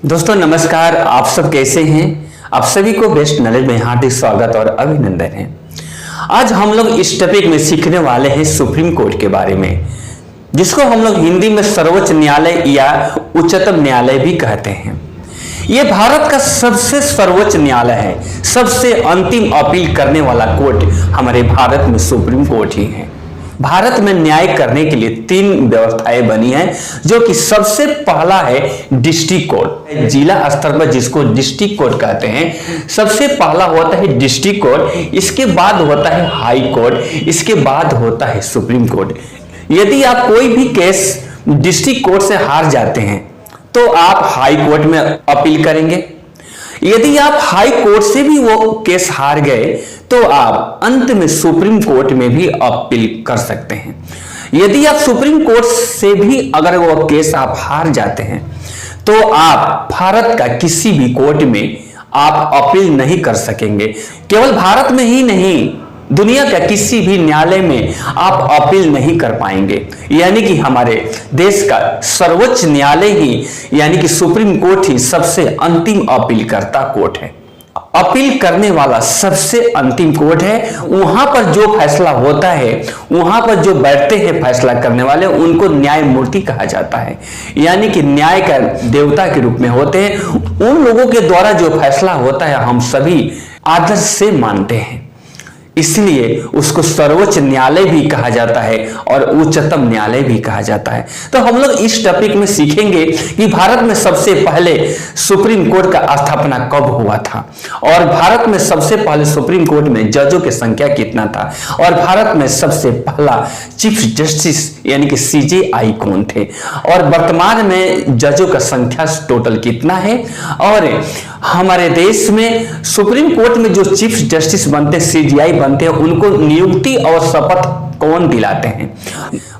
दोस्तों नमस्कार, आप सब कैसे हैं? आप सभी को बेस्ट नॉलेज में हार्दिक स्वागत और अभिनंदन है। आज हम लोग इस टॉपिक में सीखने वाले हैं सुप्रीम कोर्ट के बारे में, जिसको हम लोग हिंदी में सर्वोच्च न्यायालय या उच्चतम न्यायालय भी कहते हैं। यह भारत का सबसे सर्वोच्च न्यायालय है। सबसे अंतिम अपील करने वाला कोर्ट हमारे भारत में सुप्रीम कोर्ट ही है। भारत में न्याय करने के लिए 3 व्यवस्थाएं बनी हैं, जो कि सबसे पहला है डिस्ट्रिक्ट कोर्ट। जिला स्तर पर जिसको डिस्ट्रिक्ट कोर्ट कहते हैं, सबसे पहला होता है डिस्ट्रिक्ट कोर्ट, इसके बाद होता है हाई कोर्ट, इसके बाद होता है सुप्रीम कोर्ट। यदि आप कोई भी केस डिस्ट्रिक्ट कोर्ट से हार जाते हैं तो आप हाई कोर्ट में अपील करेंगे। यदि आप हाई कोर्ट से भी वो केस हार गए तो आप अंत में सुप्रीम कोर्ट में भी अपील कर सकते हैं। यदि आप सुप्रीम कोर्ट से भी अगर वो केस आप हार जाते हैं तो आप भारत का किसी भी कोर्ट में आप अपील नहीं कर सकेंगे। केवल भारत में ही नहीं, दुनिया का किसी भी न्यायालय में आप अपील नहीं कर पाएंगे। यानी कि हमारे देश का सर्वोच्च न्यायालय ही यानी कि सुप्रीम कोर्ट ही सबसे अंतिम अपील करता कोर्ट है। अपील करने वाला सबसे अंतिम कोर्ट है। वहां पर जो फैसला होता है, वहां पर जो बैठते हैं फैसला करने वाले, उनको न्यायमूर्ति कहा जाता है। यानी कि न्याय का देवता के रूप में होते हैं। उन लोगों के द्वारा जो फैसला होता है हम सभी आदर से मानते हैं, इसलिए उसको सर्वोच्च न्यायालय भी कहा जाता है और उच्चतम न्यायालय भी कहा जाता है। तो हम लोग इस टॉपिक में सीखेंगे कि भारत में सबसे पहले सुप्रीम कोर्ट का स्थापना कब हुआ था, और भारत में सबसे पहले सुप्रीम कोर्ट में जजों की संख्या कितना था, और भारत में सबसे पहला चीफ जस्टिस यानी कि सीजेआई कौन थे, और वर्तमान में जजों का संख्या टोटल कितना है, और हमारे देश में सुप्रीम कोर्ट में जो चीफ जस्टिस बनते हैं, सीजेआई बनते हैं, उनको नियुक्ति और शपथ कौन दिलाते हैं।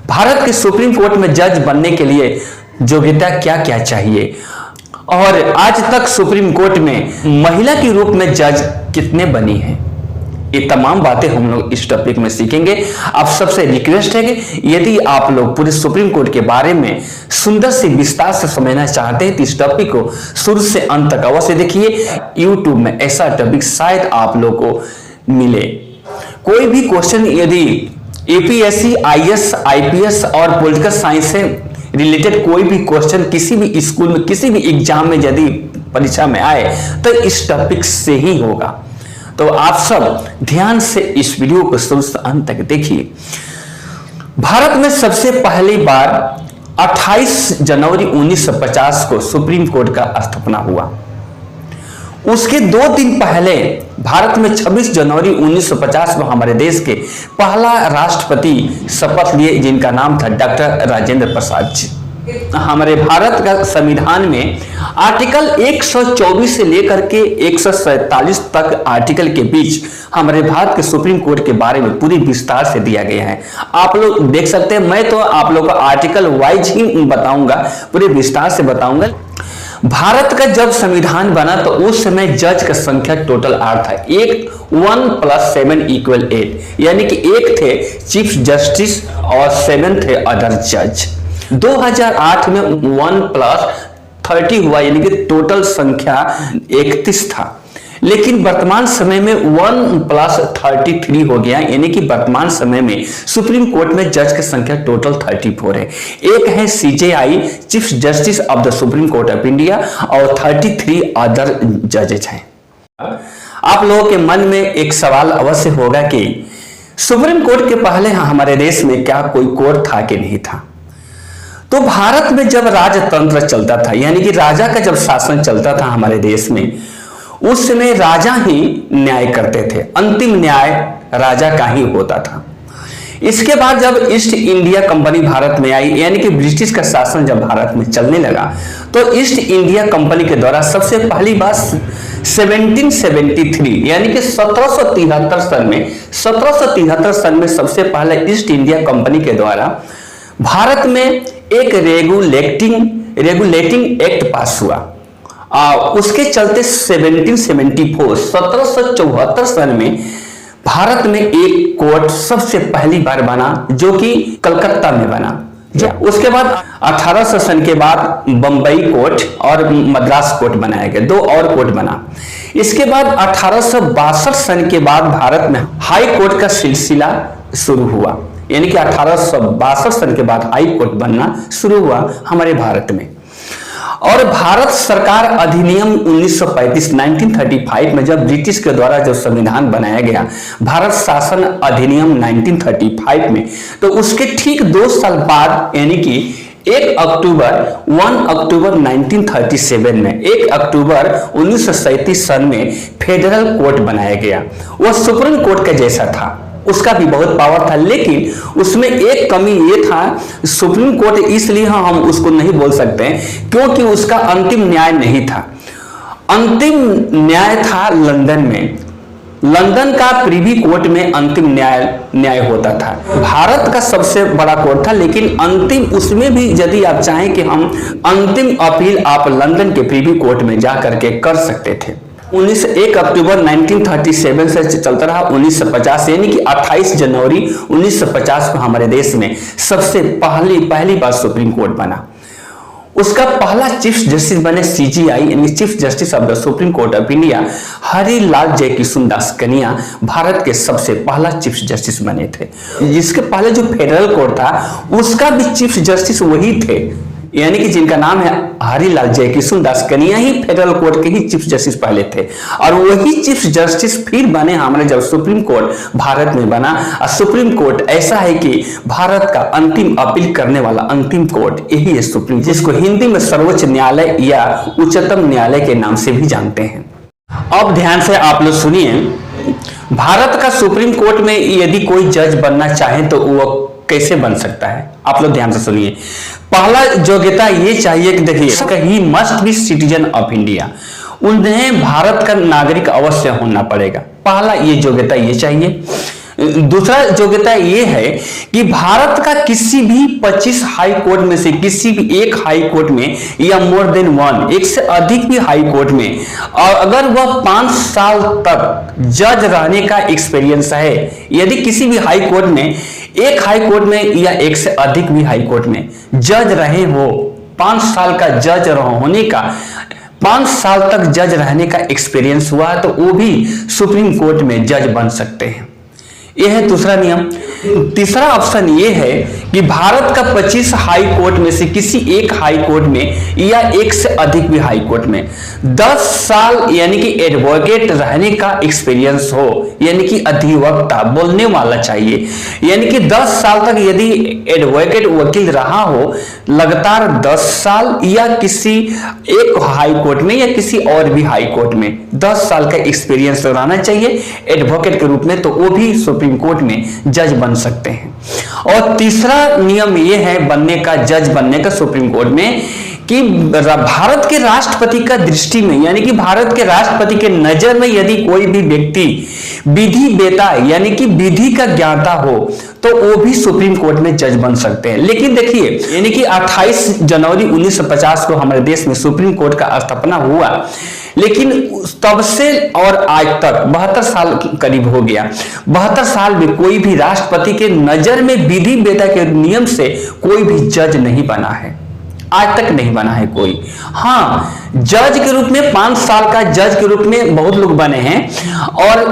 भारत के सुप्रीम कोर्ट में जज बनने के लिए योग्यता क्या क्या चाहिए, और आज तक सुप्रीम कोर्ट में महिला के रूप में जज कितने बनी हैं, ये तमाम बातें हम लोग इस टॉपिक में सीखेंगे। आप सबसे रिक्वेस्ट है कि यदि आप लोग पूरे सुप्रीम कोर्ट के बारे में सुंदर से विस्तार से समझना चाहते हैं तो इस टॉपिक को शुरू से अंत तक अवश्य देखिए। यूट्यूब में ऐसा टॉपिक शायद आप लोग को मिले। कोई भी क्वेश्चन यदि यूपीएससी, आईएएस, आईपीएस और पॉलिटिकल साइंस से रिलेटेड कोई भी क्वेश्चन किसी भी स्कूल में, किसी भी एग्जाम में यदि परीक्षा में आए तो इस टॉपिक से ही होगा। तो आप सब ध्यान से इस वीडियो को शुरू से अंत तक देखिए। भारत में सबसे पहली बार 28 जनवरी 1950 को सुप्रीम कोर्ट का स्थापना हुआ। उसके 2 दिन पहले भारत में 26 जनवरी 1950 में हमारे देश के पहला राष्ट्रपति शपथ लिए, जिनका नाम था डॉक्टर राजेंद्र प्रसाद जी। हमारे भारत का संविधान में आर्टिकल 124 से लेकर के 147 तक आर्टिकल के बीच हमारे भारत के सुप्रीम कोर्ट के बारे में पूरी विस्तार से दिया गया है। आप लोग देख सकते हैं। मैं तो आप लोगों को आर्टिकल वाइज ही बताऊंगा, पूरे विस्तार से बताऊंगा। भारत का जब संविधान बना तो उस समय जज का संख्या टोटल 8 था। 1 + 7 = 8, यानी कि 1 थे चीफ जस्टिस और 7 थे अदर जज। 2008 में 1 + 30 हुआ, यानी कि टोटल संख्या 31 था। लेकिन वर्तमान समय में 1 + 33 हो गया, यानी कि वर्तमान समय में सुप्रीम कोर्ट में जज की संख्या टोटल 34 है। एक है CJI, chief justice of the Supreme Court of India, और 33 अदर जजेस हैं। आप लोगों के मन में एक सवाल अवश्य होगा कि सुप्रीम कोर्ट के पहले हमारे देश में क्या कोई कोर्ट था कि नहीं था। तो भारत में जब राजतंत्र चलता था, यानी कि राजा का जब शासन चलता था हमारे देश में, उस समय राजा ही न्याय करते थे। अंतिम न्याय राजा का ही होता था। इसके बाद जब ईस्ट इंडिया कंपनी भारत में आई, यानी कि ब्रिटिश का शासन जब भारत में चलने लगा, तो ईस्ट इंडिया कंपनी के द्वारा सबसे पहली बार 1773 यानी कि 1773 सन में सबसे पहले ईस्ट इंडिया कंपनी के द्वारा भारत में एक रेगुलेटिंग एक्ट पास हुआ। उसके चलते 1774 सन में भारत में एक कोर्ट सबसे पहली बार बना, जो कि कलकत्ता में बना, उसके बाद 1800 सन के बाद बंबई कोर्ट और मद्रास कोर्ट बनाया गया, 2 और कोर्ट बना। इसके बाद 1862 सन के बाद भारत में हाई कोर्ट का सिलसिला शुरू हुआ, यानी कि 1862 सन के बाद हाई कोर्ट बनना शुरू हुआ हमारे भारत में। और भारत सरकार अधिनियम 1935 में जब ब्रिटिश के द्वारा जो संविधान बनाया गया, भारत शासन अधिनियम 1935 में, तो उसके ठीक 2 साल बाद यानी कि 1 अक्टूबर 1937 में 1 अक्टूबर 1937 सन में फेडरल कोर्ट बनाया गया। वह सुप्रीम कोर्ट का जैसा था, उसका भी बहुत पावर था, लेकिन उसमें एक कमी ये था, सुप्रीम कोर्ट इसलिए हम उसको नहीं बोल सकते क्योंकि उसका अंतिम न्याय नहीं था। अंतिम न्याय था लंदन में, लंदन का प्रिवी कोर्ट में अंतिम न्याय होता था। भारत का सबसे बड़ा कोर्ट था, लेकिन अंतिम उसमें भी यदि आप चाहें कि हम अंतिम अपील आप लंदन के प्रिवी कोर्ट में जा करके कर सकते थे। 1 अक्टूबर 1937 से चलता रहा 1950, यानी कि 28 जनवरी 1950 को हमारे देश में सबसे पहली बार सुप्रीम कोर्ट बना। उसका पहला चीफ जस्टिस बने CJI यानी chief justice of the Supreme Court of India, Harilal Jaikishan Das Kania Bharat के सबसे पहला चीफ जस्टिस बने थे। जिसके पहले जो फेडरल कोर्ट था उसका भी चीफ जस्टिस वही थे, यानी कि जिनका नाम है हरिलाल जयकिशन दास कनिया ही फेडरल कोर्ट के ही चीफ जस्टिस पहले थे, और वही चीफ जस्टिस फिर बने हमारे जब सुप्रीम कोर्ट भारत में बना। और सुप्रीम कोर्ट ऐसा है कि भारत का अंतिम अपील करने वाला अंतिम कोर्ट यही है सुप्रीम, जिसको हिंदी में सर्वोच्च न्यायालय या उच्चतम न्यायालय के नाम से भी जानते हैं। अब ध्यान से आप लोग सुनिए, भारत का सुप्रीम कोर्ट में यदि कोई जज बनना चाहे तो वो कैसे बन सकता है, आप लोग ध्यान से सुनिए। पहला योग्यता ये चाहिए कि देखिए, he must be citizen of India, उन्हें भारत का नागरिक अवश्य होना पड़ेगा। पहला ये योग्यता ये चाहिए। दूसरा योग्यता ये है कि भारत का किसी भी 25 हाई कोर्ट में से किसी भी एक हाई कोर्ट में या मोर देन 1, एक से अधिक भी हाई कोर्ट में, और अगर वह 5 साल तक जज रहने का एक्सपीरियंस है, यदि किसी भी हाई कोर्ट में, एक हाई कोर्ट में या एक से अधिक भी हाई कोर्ट में जज रहे हो, 5 साल का जज होने का, 5 साल तक जज रहने का एक्सपीरियंस हुआ है, तो वो भी सुप्रीम कोर्ट में जज बन सकते हैं। यह है दूसरा नियम। तीसरा ऑप्शन यह है कि भारत का 25 हाई कोर्ट में से किसी एक हाई कोर्ट में या एक से अधिक भी हाई कोर्ट में 10 साल यानी कि एडवोकेट रहने का एक्सपीरियंस हो, यानी कि अधिवक्ता बोलने वाला चाहिए, यानी कि 10 साल तक यदि एडवोकेट वकील रहा हो लगातार 10 साल, या किसी एक हाई कोर्ट में या किसी और भी हाई कोर्ट में 10 साल का एक्सपीरियंस रहना चाहिए एडवोकेट के रूप में, तो वो भी सुप्रीम कोर्ट में जज बन सकते हैं। और तीसरा नियम यह है बनने का, जज बनने का सुप्रीम कोर्ट में, कि भारत के राष्ट्रपति का दृष्टि में, यानी कि भारत के राष्ट्रपति के नजर में यदि कोई भी व्यक्ति विधि वेता यानी कि विधि का ज्ञाता हो तो वो भी सुप्रीम कोर्ट में जज बन सकते हैं। लेकिन देखिए, यानी कि 28 जनवरी 1950 को हमारे देश में सुप्रीम कोर्ट का स्थापना हुआ, लेकिन तब से और आज तक 72 साल करीब हो गया, 72 साल में कोई भी राष्ट्रपति के नजर में विधि वेता के नियम से कोई भी जज नहीं बना है, आज तक नहीं बना है कोई। हाँ, जज के रूप में 5 साल का जज के रूप में बहुत लोग बने हैं, और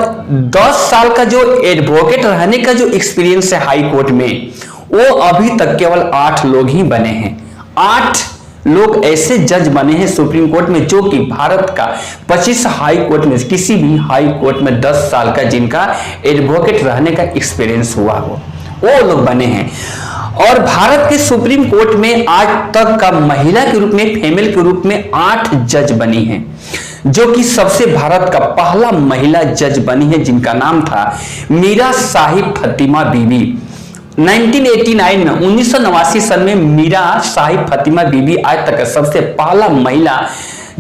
10 साल का जो एडवोकेट रहने का जो एक्सपीरियंस है हाई कोर्ट में, वो अभी तक केवल 8 लोग ही बने हैं। 8 लोग ऐसे जज बने हैं सुप्रीम कोर्ट में जो कि भारत का 25 हाई कोर्ट में किसी भी हाई कोर्ट में 10 साल का जिनका एडवोकेट रहने का एक्सपीरियंस हुआ हो, वो लोग बने हैं। और भारत के सुप्रीम कोर्ट में आज तक का महिला के रूप में, फीमेल के रूप में 8 जज बनी हैं, जो कि सबसे भारत का पहला महिला जज बनी है, जिनका नाम था मीरा साहिब फतिमा बीबी। 1989 में 1989 सन में मीरा साहिब फतिमा बीबी आज तक सबसे पहला महिला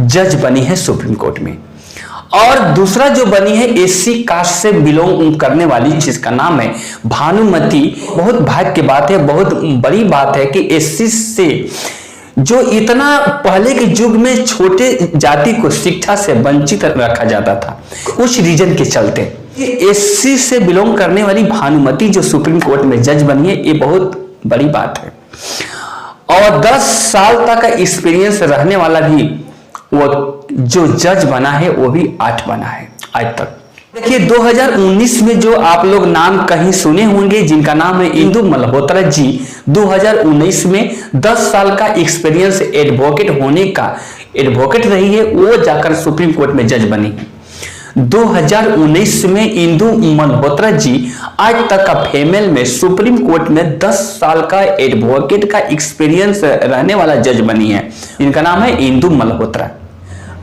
जज बनी है सुप्रीम कोर्ट में। और दूसरा जो बनी है एससी कास्ट से बिलोंग करने वाली, जिसका नाम है भानुमति। बहुत भाग्य की बात है, बहुत बड़ी बात है कि एससी से जो इतना पहले के युग में छोटे जाति को शिक्षा से वंचित रखा जाता था कुछ रीजन के चलते, एससी से बिलोंग करने वाली भानुमति जो सुप्रीम कोर्ट में जज बनी है, ये बहुत बड़ी बात है। और 10 साल तक का एक्सपीरियंस रहने वाला भी वो जो जज बना है वो भी 8 बना है आज तक। देखिए 2019 में जो आप लोग नाम कहीं सुने होंगे जिनका नाम है इंदु मल्होत्रा जी, 2019 में 10 साल का एक्सपीरियंस एडवोकेट होने का एडवोकेट रही है, वो जाकर सुप्रीम कोर्ट में जज बनी है। 2019 में इंदु मल्होत्रा जी आज तक का फीमेल में सुप्रीम कोर्ट में 10 साल का एडवोकेट का एक्सपीरियंस रहने वाला जज बनी है। इनका नाम है इंदु मल्होत्रा।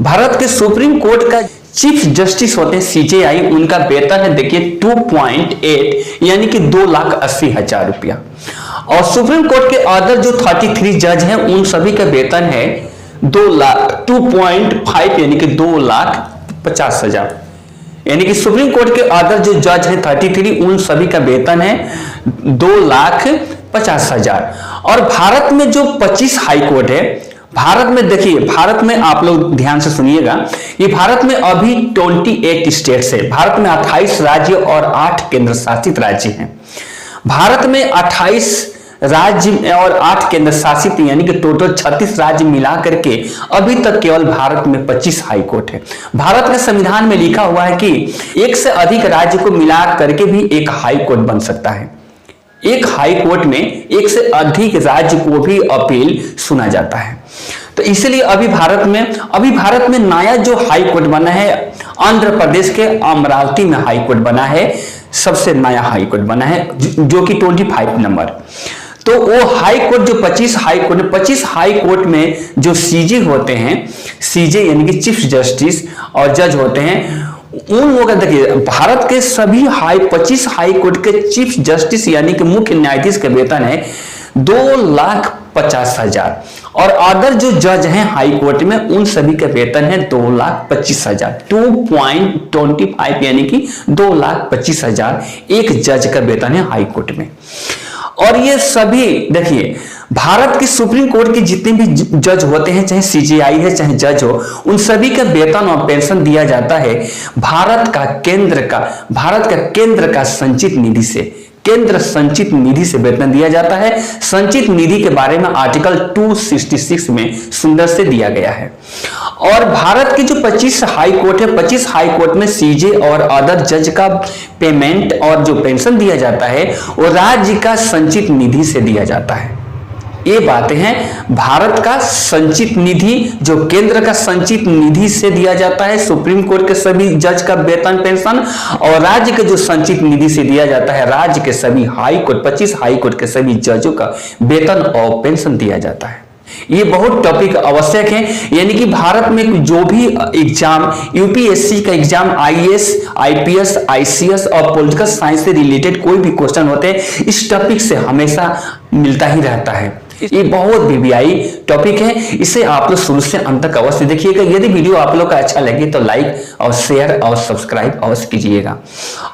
भारत के सुप्रीम कोर्ट का चीफ जस्टिस होते हैं सीजेआई, उनका वेतन है देखिए 2.8 यानी कि 2,80,000 रुपया। और सुप्रीम कोर्ट के अदर जो 33 जज हैं उन सभी का वेतन है 2.5 यानी कि 2,50,000। यानी कि सुप्रीम कोर्ट के अदर जो जज हैं 33 उन सभी का वेतन है 2,50,000। और भारत में जो 25 हाई कोर्ट है, भारत में देखिए, भारत में आप लोग ध्यान से सुनिएगा, ये भारत में अभी 28 स्टेट्स है। भारत में 28 राज्य और 8 केंद्र शासित राज्य हैं। भारत में 28 राज्य और 8 केंद्र शासित यानी कि टोटल 36 राज्य मिला करके अभी तक केवल भारत में 25 हाई कोर्ट है। भारत के संविधान में लिखा हुआ है कि एक से अधिक राज्य को मिला करके भी एक हाई कोर्ट बन सकता है। एक हाई कोर्ट में एक से अधिक राज्य को भी अपील सुना जाता है। तो इसलिए अभी भारत में नया जो हाई कोर्ट बना है, आंध्र प्रदेश के अमरावती में हाई कोर्ट बना है, सबसे नया हाई कोर्ट बना है जो कि 25 नंबर। तो वो हाई कोर्ट जो 25 हाई कोर्ट में जो सीजे होते हैं, सीजे यानी कि चीफ जस्टिस और जज होते हैं, उन लोगों का देखिए भारत के सभी 25 हाई कोर्ट के चीफ जस्टिस यानी कि मुख्य न्यायाधीश का वेतन है 2,50,000। और अदर जो जज हैं हाई कोर्ट में उन सभी का वेतन है 2,25,000। 2.25 यानी कि 2,25,000 एक जज का वेतन है हाई कोर्ट में। और ये सभी देखिए भारत की सुप्रीम कोर्ट के जितने भी जज होते हैं, चाहे सीजेआई है चाहे जज हो, उन सभी का वेतन और पेंशन दिया जाता है भारत का केंद्र का संचित निधि से। केंद्र संचित निधि से वेतन दिया जाता है। संचित निधि के बारे में आर्टिकल 266 में सुंदर से दिया गया है। और भारत की जो 25 हाई कोर्ट है, 25 हाई कोर्ट में सीजे और अदर जज का पेमेंट और जो पेंशन दिया जाता है वो राज्य का संचित निधि से दिया जाता है। ये बातें हैं भारत का संचित निधि जो केंद्र का संचित निधि से दिया जाता है सुप्रीम कोर्ट के सभी जज का वेतन पेंशन, और राज्य के जो संचित निधि से दिया जाता है राज्य के सभी हाई कोर्ट 25 हाई कोर्ट के सभी जजों का वेतन और पेंशन दिया जाता है। ये बहुत टॉपिक आवश्यक है। यानी कि भारत में जो भी एग्जाम, यूपीएससी का एग्जाम, आईएएस, आईपीएस, आईसीएस और पॉलिटिकल साइंस से रिलेटेड कोई भी क्वेश्चन होते हैं, इस टॉपिक से हमेशा मिलता ही रहता है। ये बहुत बीबीआई टॉपिक है, इसे आप लोग शुरू से अंत तक अवश्य देखिएगा। यदि वीडियो आप लोग का अच्छा लगे तो लाइक और शेयर और सब्सक्राइब अवश्य कीजिएगा।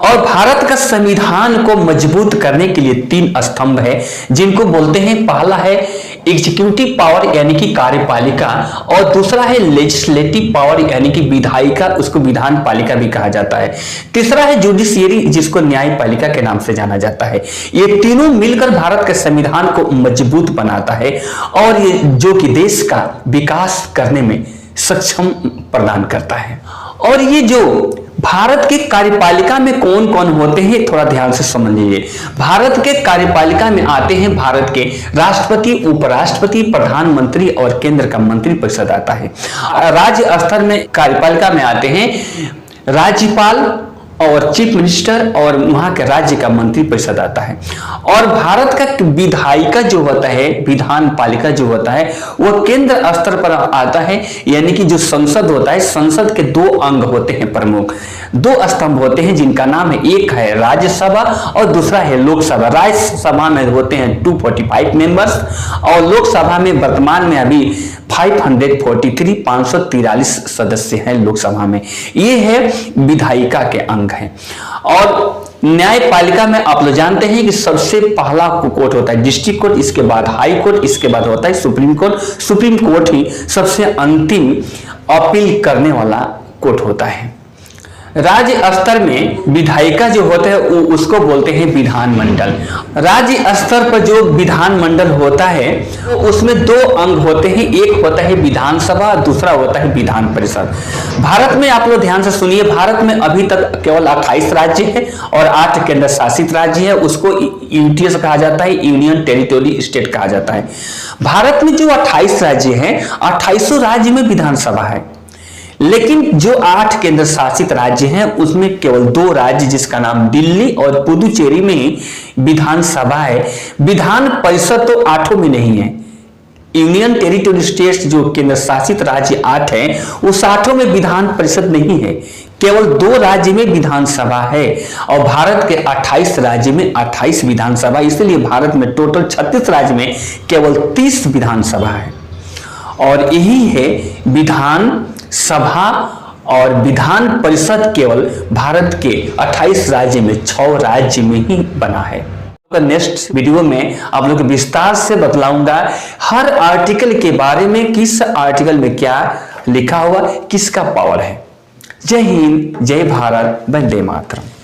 और भारत का संविधान को मजबूत करने के लिए 3 स्तंभ है जिनको बोलते हैं, पहला है एग्जीक्यूटिव पावर यानी कि कार्यपालिका, और दूसरा है लेजिस्लेटिव पावर यानी कि विधायिका, उसको विधान पालिका भी कहा जाता है। तीसरा है जुडिशियरी जिसको न्यायपालिका के नाम से जाना जाता है। ये तीनों मिलकर भारत के संविधान को मजबूत बनाता है और ये जो कि देश का विकास करने में सक्षम प्रदान करता है। और ये जो भारत के कार्यपालिका में कौन कौन होते हैं थोड़ा ध्यान से समझ लीजिए। भारत के कार्यपालिका में आते हैं भारत के राष्ट्रपति, उपराष्ट्रपति, प्रधानमंत्री और केंद्र का मंत्री परिषद आता है। राज्य स्तर में कार्यपालिका में आते हैं राज्यपाल और चीफ मिनिस्टर और वहां के राज्य का मंत्री परिषद आता है। और भारत का विधायिका जो होता है, विधान पालिका जो होता है, वो केंद्र स्तर पर आता है। यानी कि जो संसद होता है, संसद के 2 अंग होते हैं, प्रमुख 2 स्तंभ होते हैं जिनका नाम है, एक है राज्यसभा और दूसरा है लोकसभा। राज्यसभा में होते हैं 245 मेंबर्स और लोकसभा में वर्तमान में अभी 543 सदस्य हैं लोकसभा में। ये है विधायिका के अंग हैं। और न्यायपालिका में आप लोग जानते हैं कि सबसे पहला कोर्ट होता है डिस्ट्रिक्ट कोर्ट, इसके बाद हाई कोर्ट, इसके बाद होता है सुप्रीम कोर्ट। सुप्रीम कोर्ट ही सबसे अंतिम अपील करने वाला कोर्ट होता है। राज्य स्तर में विधायिका जो होते हैं उसको बोलते हैं विधानमंडल। राज्य स्तर पर जो विधानमंडल होता है उसमें दो अंग होते हैं, एक होता है विधानसभा, दूसरा होता है विधान परिषद। भारत में आप लोग ध्यान से सुनिए, भारत में अभी तक केवल 28 राज्य है और 8 केंद्र शासित राज्य है। उसको यूटीएस कहा जाता है, यूनियन टेरिटोरी स्टेट कहा जाता है। भारत में जो 28 राज्य हैं, 28 राज्य में विधानसभा है, लेकिन जो 8 केंद्र शासित राज्य हैं उसमें केवल 2 राज्य जिसका नाम दिल्ली और पुदुचेरी में विधानसभा है। विधान परिषद तो 8 में नहीं है। यूनियन टेरिटोरी स्टेट्स जो केंद्र शासित राज्य 8 हैं उस 8 में विधान परिषद नहीं है, केवल 2 राज्य में विधानसभा है। और भारत के 28 राज्य में 28 विधानसभा, इसलिए भारत में टोटल 36 राज्य में केवल 30 विधानसभा है। और यही है विधान सभा और विधान परिषद केवल भारत के 28 राज्य में 6 राज्य में ही बना है। नेक्स्ट वीडियो में आप लोग विस्तार से बतलाऊंगा हर आर्टिकल के बारे में, किस आर्टिकल में क्या लिखा हुआ, किसका पावर है। जय हिंद, जय भारत, वंदे मातरम।